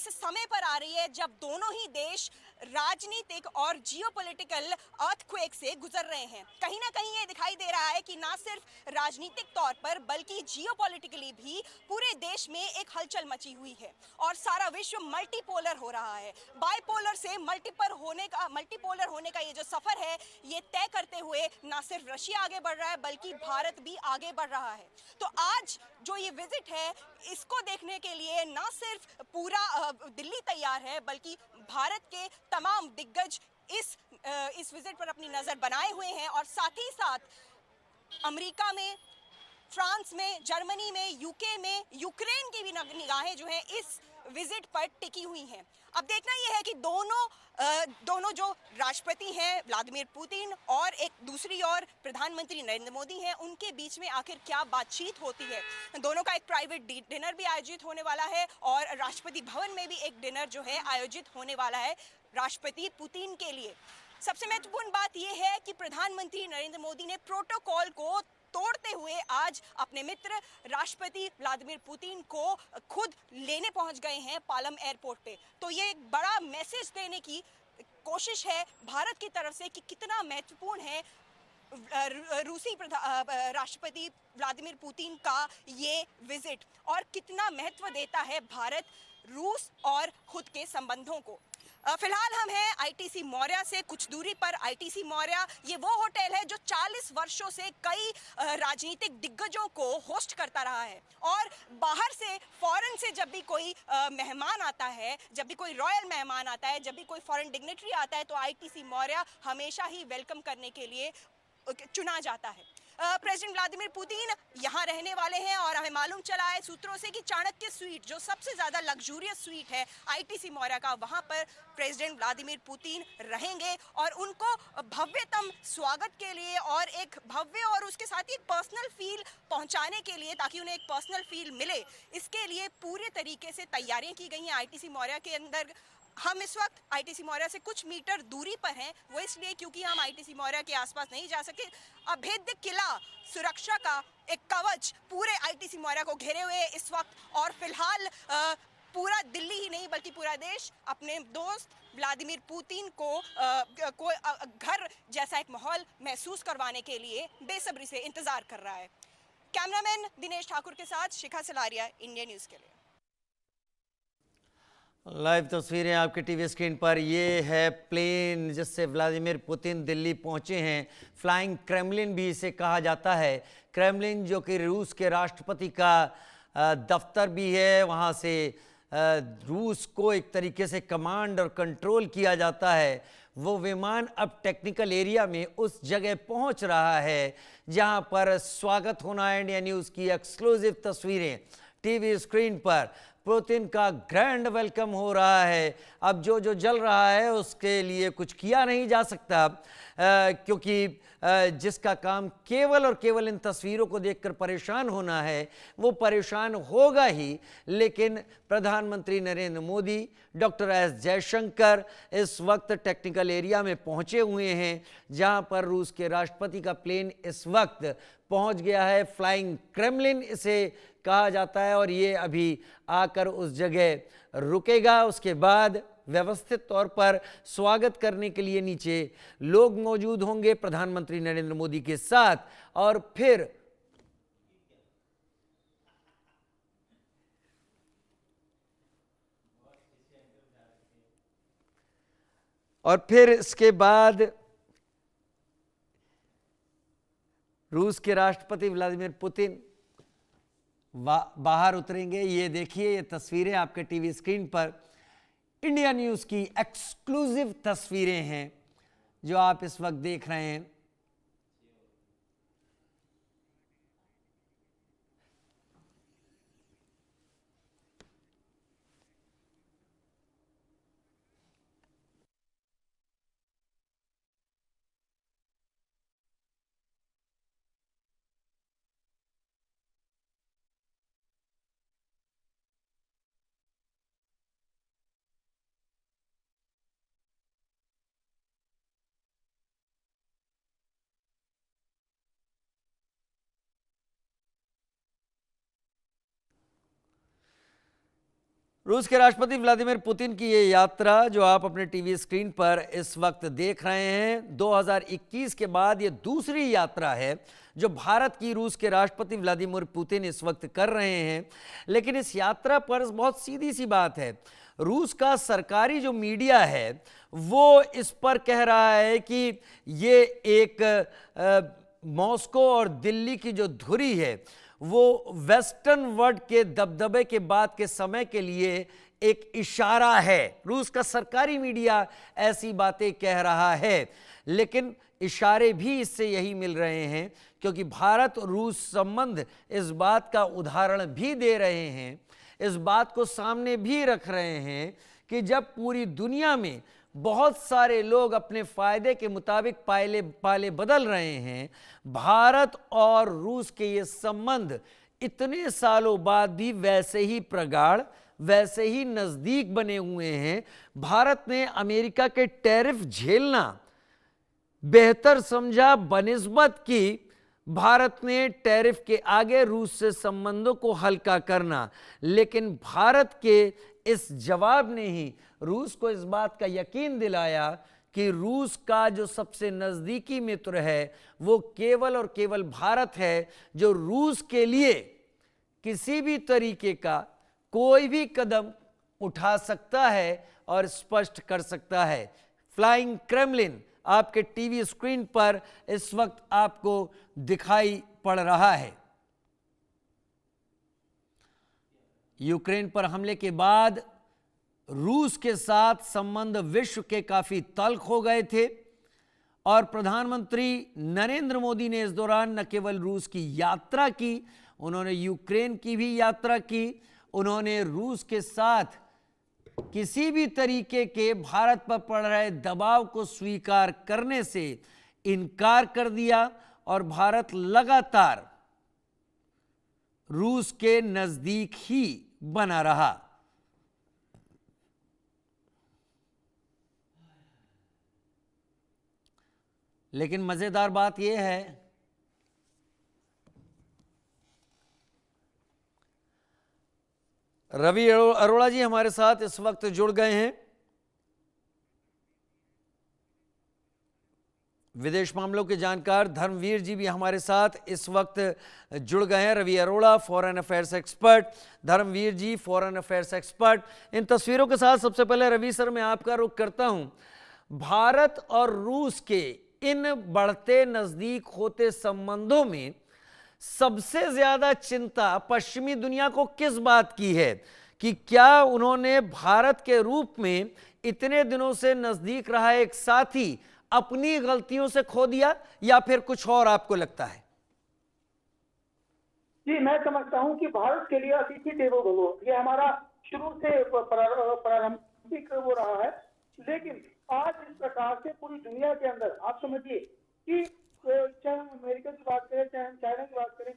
ऐसे समय पर आ रही है जब दोनों ही देश राजनीतिक और जियोपॉलिटिकल अर्थक्वेक से गुजर रहे हैं। कहीं ना कहीं ये दिखाई दे रहा है कि ना सिर्फ राजनीतिक तौर पर बल्कि जियोपॉलिटिकली भी पूरे देश में एक हलचल मची हुई है और सारा विश्व मल्टीपोलर हो रहा है। बाइपोलर से मल्टीपोलर होने का ये जो सफर है, ये तय करते हुए ना सिर्फ रशिया आगे बढ़ रहा है बल्कि भारत भी आगे बढ़ रहा है। तो आज जो ये विजिट है, इसको देखने के लिए ना सिर्फ पूरा दिल्ली तैयार है बल्कि भारत के तमाम दिग्गज इस विजिट पर अपनी नजर बनाए हुए हैं और साथ ही साथ अमेरिका में, फ्रांस में, जर्मनी में, यूके में, यूक्रेन की भी निगाहें जो हैं इस विजिट पर टिकी हुई हैं। अब देखना यह है कि दोनों जो राष्ट्रपति हैं व्लादिमीर पुतिन और एक दूसरी ओर प्रधानमंत्री नरेंद्र मोदी हैं, उनके बीच में आखिर क्या बातचीत होती है। दोनों का एक प्राइवेट डिनर भी आयोजित होने वाला है और राष्ट्रपति भवन में भी एक डिनर जो है आयोजित होने वाला है राष्ट्रपति पुतिन के लिए। सबसे महत्वपूर्ण बात यह है कि प्रधानमंत्री नरेंद्र मोदी ने प्रोटोकॉल को तोड़ते हुए आज अपने मित्र राष्ट्रपति व्लादिमीर पुतिन को खुद लेने पहुंच गए हैं पालम एयरपोर्ट पे। तो ये एक बड़ा मैसेज देने की कोशिश है भारत की तरफ से कि कितना महत्वपूर्ण है रूसी राष्ट्रपति व्लादिमीर पुतिन का ये विजिट और कितना महत्व देता है भारत रूस और खुद के संबंधों को। फिलहाल हम हैं आईटीसी मौर्या से कुछ दूरी पर। आईटीसी मौर्या ये वो होटल है जो 40 वर्षों से कई राजनीतिक दिग्गजों को होस्ट करता रहा है और बाहर से, फॉरेन से जब भी कोई मेहमान आता है, जब भी कोई रॉयल मेहमान आता है, जब भी कोई फॉरेन डिग्नेटरी आता है, तो आईटीसी मौर्या हमेशा ही वेलकम करने के लिए चुना जाता है। प्रेसिडेंट व्लादिमीर पुतिन यहाँ रहने वाले हैं और हमें मालूम चला है सूत्रों से कि चाणक्य स्वीट, जो सबसे ज़्यादा लग्जूरियस स्वीट है आईटीसी मौर्या का, वहाँ पर प्रेसिडेंट व्लादिमीर पुतिन रहेंगे और उनको भव्यतम स्वागत के लिए और एक भव्य और उसके साथ ही एक पर्सनल फील पहुँचाने के लिए, ताकि उन्हें एक पर्सनल फील मिले, इसके लिए पूरे तरीके से तैयारियाँ की गई हैं आईटीसी मौर्या के अंदर। हम इस वक्त आईटीसी मौर्या से कुछ मीटर दूरी पर हैं, वो इसलिए क्योंकि हम आईटीसी मौर्या के आसपास नहीं जा सके। अभेद्य किला, सुरक्षा का एक कवच पूरे आईटीसी मौर्या को घेरे हुए इस वक्त और फिलहाल पूरा दिल्ली ही नहीं बल्कि पूरा देश अपने दोस्त व्लादिमीर पुतिन को घर जैसा एक माहौल महसूस करवाने के लिए बेसब्री से इंतजार कर रहा है। कैमरामैन दिनेश ठाकुर के साथ शिखा सलारिया, इंडिया न्यूज के लिए। लाइव तस्वीरें आपके टीवी स्क्रीन पर। ये है प्लेन जिससे व्लादिमीर पुतिन दिल्ली पहुंचे हैं। फ्लाइंग क्रेमलिन भी इसे कहा जाता है। क्रेमलिन जो कि रूस के राष्ट्रपति का दफ्तर भी है, वहां से रूस को एक तरीके से कमांड और कंट्रोल किया जाता है। वो विमान अब टेक्निकल एरिया में उस जगह पहुंच रहा है जहां पर स्वागत होना है। इंडिया न्यूज़ की एक्सक्लूसिव तस्वीरें टीवी स्क्रीन पर। पुतिन का ग्रैंड वेलकम हो रहा है। अब जो जल रहा है उसके लिए कुछ किया नहीं जा सकता, क्योंकि जिसका काम केवल और केवल इन तस्वीरों को देखकर परेशान होना है, वो परेशान होगा ही। लेकिन प्रधानमंत्री नरेंद्र मोदी, डॉक्टर एस जयशंकर इस वक्त टेक्निकल एरिया में पहुंचे हुए हैं, जहां पर रूस के राष्ट्रपति का प्लेन इस वक्त पहुंच गया है। फ्लाइंग क्रेमलिन इसे कहा जाता है और ये अभी आकर उस जगह रुकेगा। उसके बाद व्यवस्थित तौर पर स्वागत करने के लिए नीचे लोग मौजूद होंगे प्रधानमंत्री नरेंद्र मोदी के साथ और फिर इसके बाद रूस के राष्ट्रपति व्लादिमीर पुतिन बाहर उतरेंगे। ये देखिए, ये तस्वीरें आपके टीवी स्क्रीन पर इंडिया न्यूज़ की एक्सक्लूसिव तस्वीरें हैं जो आप इस वक्त देख रहे हैं। रूस के राष्ट्रपति व्लादिमीर पुतिन की ये यात्रा जो आप अपने टीवी स्क्रीन पर इस वक्त देख रहे हैं, 2021 के बाद ये दूसरी यात्रा है जो भारत की रूस के राष्ट्रपति व्लादिमीर पुतिन इस वक्त कर रहे हैं। लेकिन इस यात्रा पर बहुत सीधी सी बात है, रूस का सरकारी जो मीडिया है वो इस पर कह रहा है कि ये एक मॉस्को और दिल्ली की जो धुरी है वो वेस्टर्न वर्ल्ड के दबदबे के बाद के समय के लिए एक इशारा है। रूस का सरकारी मीडिया ऐसी बातें कह रहा है, लेकिन इशारे भी इससे यही मिल रहे हैं, क्योंकि भारत रूस संबंध इस बात का उदाहरण भी दे रहे हैं, इस बात को सामने भी रख रहे हैं कि जब पूरी दुनिया में बहुत सारे लोग अपने फायदे के मुताबिक पाले बदल रहे हैं, भारत और रूस के ये संबंध इतने सालों बाद भी वैसे ही प्रगाढ़, वैसे ही नजदीक बने हुए हैं। भारत ने अमेरिका के टैरिफ झेलना बेहतर समझा बनिस्बत की भारत ने टैरिफ के आगे रूस से संबंधों को हल्का करना। लेकिन भारत के इस जवाब ने ही रूस को इस बात का यकीन दिलाया कि रूस का जो सबसे नजदीकी मित्र है वो केवल और केवल भारत है, जो रूस के लिए किसी भी तरीके का कोई भी कदम उठा सकता है और स्पष्ट कर सकता है। फ्लाइंग क्रेमलिन आपके टीवी स्क्रीन पर इस वक्त आपको दिखाई पड़ रहा है। यूक्रेन पर हमले के बाद रूस के साथ संबंध विश्व के काफी तल्ख हो गए थे और प्रधानमंत्री नरेंद्र मोदी ने इस दौरान न केवल रूस की यात्रा की, उन्होंने यूक्रेन की भी यात्रा की। उन्होंने रूस के साथ किसी भी तरीके के भारत पर पड़ रहे दबाव को स्वीकार करने से इनकार कर दिया और भारत लगातार रूस के नजदीक ही बना रहा। लेकिन मजेदार बात यह है, रवि अरोड़ा जी हमारे साथ इस वक्त जुड़ गए हैं, विदेश मामलों के जानकार धर्मवीर जी भी हमारे साथ इस वक्त जुड़ गए हैं। Ravi Arora foreign affairs expert, Dharmveer ji foreign affairs expert. इन तस्वीरों के साथ सबसे पहले रवि सर मैं आपका रुख करता हूं। भारत और रूस के इन बढ़ते नजदीक होते संबंधों में सबसे ज्यादा चिंता पश्चिमी दुनिया को किस बात की है कि क्या उन्होंने भारत के रूप में इतने दिनों से नजदीक रहा एक साथी अपनी गलतियों से खो दिया, या फिर कुछ और आपको लगता है? जी, मैं समझता हूं कि भारत के लिए अतिथि देवो भव ये हमारा शुरू से प्रारंभिक वो रहा है। लेकिन आज इस प्रकार से पूरी दुनिया के अंदर आप समझिए कि चाहे हम अमेरिका की बात करें, चाहे हम चाइना की बात करें,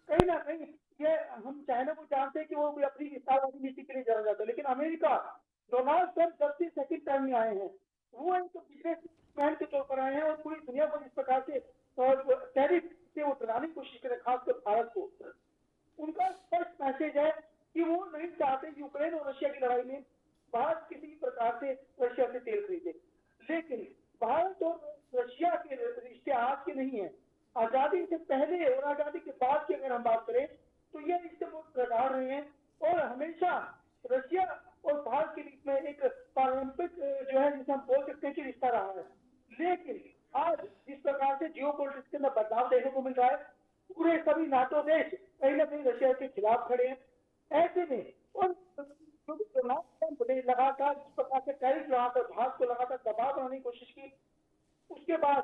कहीं ना कहीं ये हम चाइना को जानते हैं कि वो भी अपनी विस्तारवादी नीति के लिए जाना जाता है। लेकिन अमेरिका, डोनाल्ड ट्रंप जब से सेकंड टर्म में आए हैं वो एक बिजनेसमैन के तौर पर आए हैं और पूरी दुनिया को इस प्रकार से टैरिफ से वो डराने की कोशिश करें, खासकर भारत को। उनका स्पष्ट मैसेज है कि वो नहीं चाहते यूक्रेन और रशिया की लड़ाई में भारत किसी प्रकार से रशिया से तेल खरीदे। लेकिन भारत और रशिया के रिश्ते आज के नहीं है, आजादी से पहले और आजादी के बाद की अगर हम बात करें तो ये रिश्ते बहुत प्रगाढ़ रहे हैं और हमेशा रशिया और भारत के बीच में एक पारंपरिक जो है जिसे हम बोल सकते हैं कि रिश्ता रहा है। लेकिन आज जिस प्रकार से जियोपॉलिटिक्स के अंदर बदलाव देखने को मिल रहा है, पूरे सभी नाटो देश कहीं ना कहीं रशिया के खिलाफ खड़े हैं। ऐसे में और लगातार जिस प्रकार से टैरिफ लगाकर भारत को लगातार दबाव बनाने की कोशिश की, उसके बाद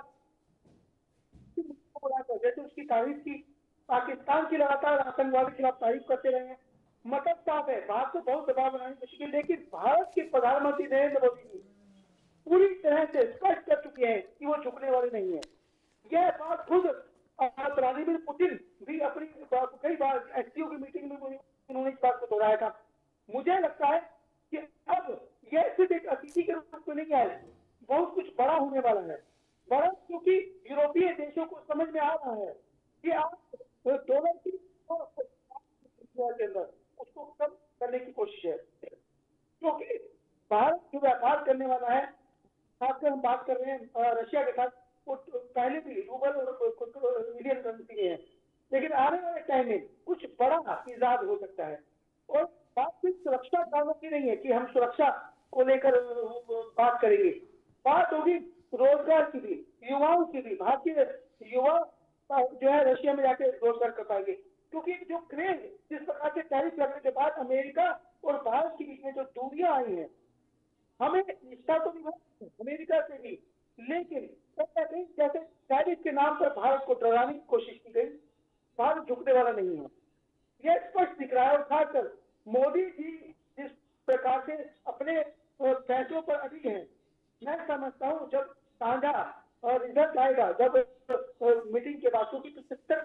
जैसे उसकी तारीफ की, पाकिस्तान की लगातार आतंकवाद के खिलाफ तारीफ करते रहे हैं। मतलब साफ है, भारत को बहुत दबाव बनाने की कोशिश की, लेकिन भारत के प्रधानमंत्री नरेंद्र मोदी जी पूरी तरह से स्पष्ट कर चुके हैं कि वो झुकने वाले नहीं है। यह बात खुद व्लादिमीर पुतिन भी अपनी कई बार एससीओ की मीटिंग में उन्होंने इस बात को दोहराया था। मुझे लगता है कि अब यह सिर्फ एक अतिथि के रूप में नहीं आए, बहुत कुछ बड़ा होने वाला है। बड़ा क्योंकि यूरोपीय देशों को समझ में आ रहा है कि आप डॉलर की के अंदर उसको कम करने की कोशिश है। क्योंकि भारत जो व्यापार करने वाला है, खासकर हम बात कर रहे हैं रशिया के साथ, वो पहले भी रूबल और इंडियन करेंसी में है, लेकिन आने वाले टाइम में कुछ बड़ा इजाद हो सकता है। और बात सिर्फ सुरक्षा कारणों की नहीं है कि हम सुरक्षा को लेकर बात करेंगे, बात होगी रोजगार की भी, युवाओं की भी। भारतीय युवा जो है रशिया में जाके रोजगार कर पाएंगे, क्योंकि जो क्रेज जिस प्रकार से टैरिफ लगने के बाद अमेरिका और भारत के बीच में जो दूरियां आई हैं, हमें रिश्ता तो निभा अमेरिका से भी, लेकिन कहीं ना कहीं जैसे टैरिफ के नाम पर भारत को डराने की कोशिश की गई, भारत झुकने वाला नहीं है, यह स्पष्ट दिख रहा है। और खासकर मोदी जी जिस प्रकार से अपने फैसलों पर अड़ी हैं, मैं समझता हूं जब साझा रिजल्ट आएगा, जब मीटिंग के बाद, क्योंकि 75